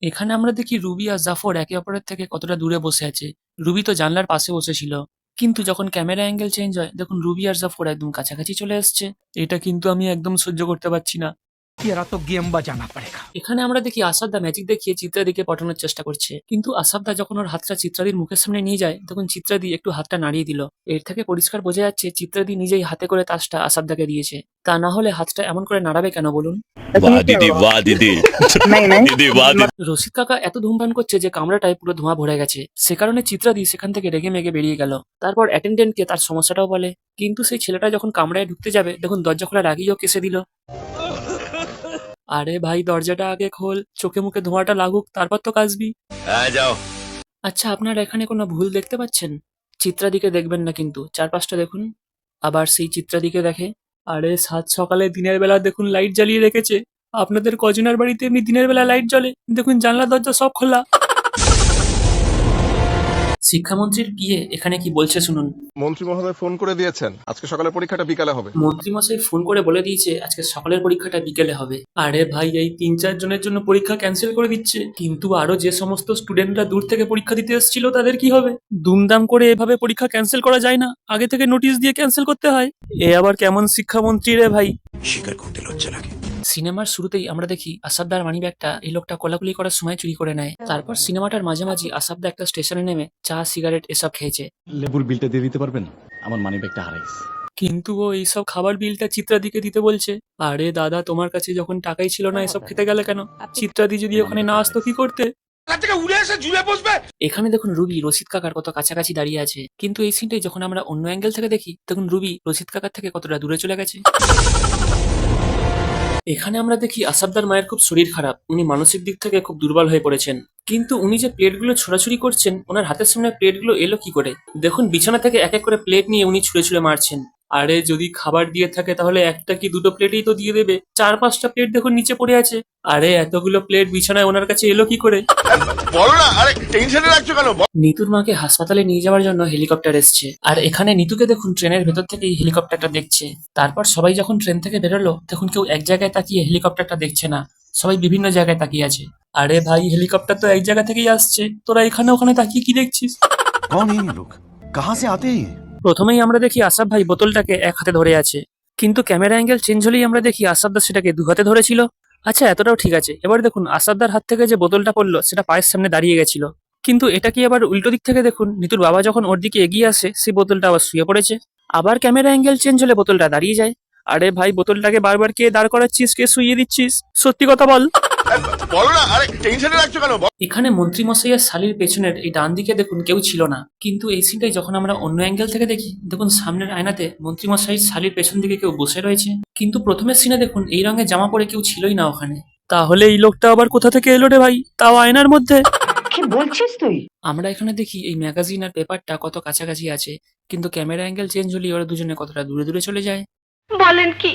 এখানে আমরা দেখি রুবি আর জাফর একে অপরের থেকে কতটা দূরে বসে আছে। রুবি তো জানলার পাশে বসেছিল, কিন্তু যখন ক্যামেরা অ্যাঙ্গেল চেঞ্জ হয় দেখুন রুবি আর জাফর একদম কাছাকাছি চলে আসছে। এটা কিন্তু আমি একদম সহ্য করতে পারছি না। तेरा तो गेम बजाना पड़ेगा। এখানে আমরা দেখি আসাদদা ম্যাজিক দেখিয়ে চিত্রাদিকে পটানোর চেষ্টা করছে, কিন্তু আসাদদা যখন ওর হাতটা চিত্রাদির মুখের সামনে নিয়ে যায় তখন চিত্রাদি একটু হাতটা নাড়িয়ে দিল। এর থেকে পরিষ্কার বোঝা যাচ্ছে চিত্রাদি নিজেই হাতে করে তাসটা আসাদদাকে দিয়েছে। তা না হলে হাতটা এমন করে নাড়াবে কেন বলুন? वाह दीदी वाह दीदी नहीं नहीं दीदी वाह दीदी রশিদ কাকা এত ধূমপান করছে যে কামরাটায় পুরো ধোঁয়া ভরে গেছে। সে কারণে চিত্রাদি সেখান থেকে রেগে মেগে বেরিয়ে গেল। তারপর অ্যাটেন্ডেন্টকে তার সমস্যাটাও বলে, কিন্তু সেই ছেলেটা যখন কামরায় ঢুকতে যাবে দেখুন দরজা খোলার আগেই ও কেসে দিল। আরে ভাই দরজাটা আগে খোল, চোখে মুখে ধোঁয়াটা লাগুক, তারপর তো কাজবি। आ जाओ আচ্ছা আপনারা এখানে কোনো ভুল দেখতে পাচ্ছেন? চিত্রাদিকে দেখবেন না, কিন্তু চারপাশটা দেখুন। আবার সেই চিত্রাদিকে দেখে। আরে সাত সকালে দিনের বেলা দেখুন লাইট জ্বালিয়ে রেখেছে। আপনাদের কজনের বাড়িতে এমনি দিনের বেলা লাইট জ্বলে? দেখুন জানলা দরজা সব খোলা। শিক্ষামন্ত্রীর পিএ এখানে কি বলছে শুনুন। মন্ত্রী মহোদয় ফোন করে দিয়েছেন, আজকে সকালে পরীক্ষাটা বিকালে হবে। মন্ত্রীমশাই ফোন করে বলে দিয়েছে আজকে সকালের পরীক্ষাটা বিকেলে হবে। আরে ভাই এই ৩-৪ জনের জন্য পরীক্ষা ক্যান্সেল করে দিচ্ছে, কিন্তু আরো যে সমস্ত স্টুডেন্টরা দূর থেকে পরীক্ষা দিতে এসেছিল তাদের কি হবে? দুমদাম করে এভাবে পরীক্ষা ক্যান্সেল করা যায় না, আগে থেকে নোটিশ দিয়ে ক্যান্সেল করতে হয়। এ আবার কেমন শিক্ষামন্ত্রী রে ভাই। শিকার করতে লজ্জা লাগে সিনেমার শুরুতেই আমরা দেখি আসাবদার মানিব্যাগটা এই লোকটা কোলাকুলি করার সময় চুরি করে নেয়। তারপর সিনেমাটার মাঝামাঝি আসাবদা একটা স্টেশনে নেমে চা সিগারেট এসব খেয়েছে, লেবুর বিলটা দিয়ে দিতে পারবেন? আমার মানিব্যাগটা হারাইছে। কিন্তু ও এইসব খাবার বিলটা চিত্রাদিকে দিতে বলছে। আরে দাদা তোমার কাছে যখন টাকাই ছিল না এসব খেতে গেলে কেন? চিত্রাদি যদি ওখানে না আসতো কি করতে? এখানে দেখুন রুবি রশিদ কাকার কত কাছাকাছি দাঁড়িয়ে আছে, কিন্তু এই সিনটাই যখন আমরা অন্য অ্যাঙ্গেল থেকে দেখি দেখুন রুবি রশিদ কাকার থেকে কতটা দূরে চলে গেছে। এখানে আমরা দেখি আসাবদার মায়ের খুব শরীর খারাপ, উনি মানসিক দিক থেকে খুব দুর্বল হয়ে পড়েছেন। কিন্তু উনি যে প্লেটগুলো ছোড়াছুড়ি করছেন ওনার হাতের সামনে প্লেটগুলো এলো কি করে? দেখুন বিছানা থেকে এক এক করে প্লেট নিয়ে উনি ছুঁড়ে ছুঁড়ে মারছেন। আরে যদি খাবার দিয়ে থাকে তাহলে একটা কি দুটো প্লেটই তো দিয়ে দেবে, 4-5টা প্লেট দেখুন নিচে পড়ে আছে। আরে এতগুলো প্লেট বিছানায় ওনার কাছে এলো কি করে? বলো না, আরে টেনশনে রাখছো কেন? নিতুর মাকে হাসপাতালে নিয়ে যাওয়ার জন্য হেলিকপ্টার এসছে, আর এখানে নিতুকে দেখুন ট্রেনের ভেতর থেকেই হেলিকপ্টারটা দেখছে। তারপর সবাই যখন ট্রেন থেকে বেরোলো দেখুন কেউ এক জায়গায় তাকিয়ে হেলিকপ্টারটা দেখছে না, সবাই বিভিন্ন জায়গায় তাকিয়ে আছে। আরে ভাই হেলিকপ্টার তো এক জায়গা থেকেই আসছে, তোরা এখানে ওখানে তাকিয়ে কি দেখছিস? कौन है ये लोग? कहाँ से आते हैं ये? প্রথমেই আমরা দেখি আসাফ ভাই বোতলটাকে এক হাতে ধরে আছে, কিন্তু ক্যামেরা অ্যাঙ্গেল চেঞ্জ হলেই আমরা দেখি আসাফদা সেটাকে দু হাতে ধরেছিল। আচ্ছা এতটাও ঠিক আছে, এবার দেখুন আসাফদার হাত থেকে যে বোতলটা পড়লো সেটা পায়ের সামনে দাঁড়িয়ে গেছিল, কিন্তু এটা কি আবার উল্টো দিক থেকে দেখুন নিতুর বাবা যখন ওর দিকে এগিয়ে আসে সেই বোতলটা আবার শুয়ে পড়েছে। আবার ক্যামেরা অ্যাঙ্গেল চেঞ্জ হলে বোতলটা দাঁড়িয়ে যায়। আরে ভাই বোতলটাকে বারবার কে দাঁড় করাচ্ছিস, কে শুইয়ে দিচ্ছিস? সত্যি কথা বল। বলো না, আরে টেনশনে রাখছো কেন? এখানে মন্ত্রী মশাইয়ের শালির পেছনের এই ডান দিকে দেখুন কেউ ছিল না, কিন্তু এই সিনটাই যখন আমরা অন্য অ্যাঙ্গেল থেকে দেখি দেখুন সামনের আয়নাতে মন্ত্রী মশাইয়ের শালির পেছন দিকে কেউ বসে রয়েছে, কিন্তু প্রথমের সিনে দেখুন এই রঙের জামা পরে কেউ ছিলই না ওখানে। তাহলে এই লোকটা আবার কোথা থেকে এলো রে ভাই, তাও আয়নার মধ্যে? কি বলছিস তুই? আমরা এখানে দেখি এই ম্যাগাজিন আর পেপারটা কত কাছাকাছি আছে, কিন্তু ক্যামেরা অ্যাঙ্গেল চেঞ্জ হলে ওরা দুজনে কতটা দূরে দূরে চলে যায়। বলেন কি?